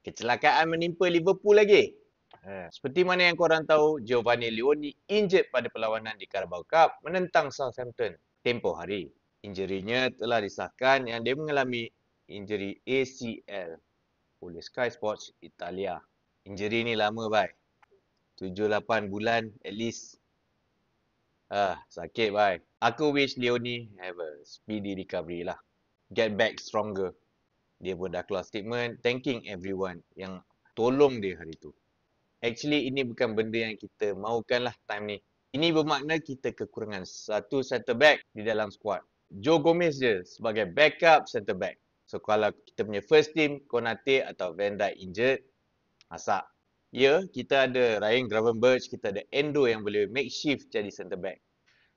Kecelakaan menimpa Liverpool lagi. Seperti mana yang korang tahu, Giovanni Leoni injured pada perlawanan di Carabao Cup menentang Southampton tempoh hari. Injurinya telah disahkan yang dia mengalami injuri ACL oleh Sky Sports Italia. Injuri ni lama baik. 7-8 bulan at least. Sakit baik. Aku wish Leoni have a speedy recovery lah. Get back stronger. Dia pun dah keluar statement thanking everyone yang tolong dia hari tu. Actually, ini bukan benda yang kita mahukan lah time ni. Ini bermakna kita kekurangan satu centre back di dalam squad. Joe Gomez je sebagai backup centre back. So, kalau kita punya first team, Konate atau Van Dijk injured, masak. Ya, kita ada Ryan Gravenberch, kita ada Endo yang boleh makeshift jadi centre back.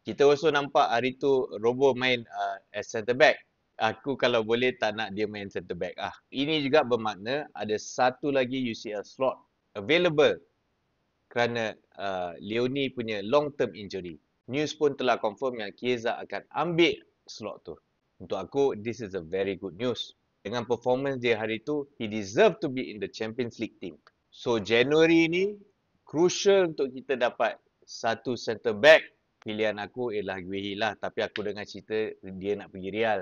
Kita also nampak hari tu Robo main as centre back. Aku kalau boleh tak nak dia main centre back. Ini juga bermakna ada satu lagi UCL slot available kerana Leoni punya long term injury. News pun telah confirm yang Chiesa akan ambil slot tu. Untuk aku, this is a very good news. Dengan performance dia hari tu, he deserve to be in the Champions League team. So January ni crucial untuk kita dapat satu centre back. Pilihan aku ialah Guehi lah, tapi aku dengar cerita dia nak pergi Real.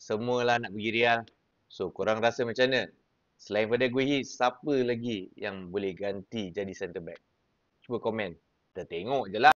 Semualah nak pergi Real. So, korang rasa macam mana? Selain pada Guehi, siapa lagi yang boleh ganti jadi centre back? Cuba komen. Kita tengok je lah.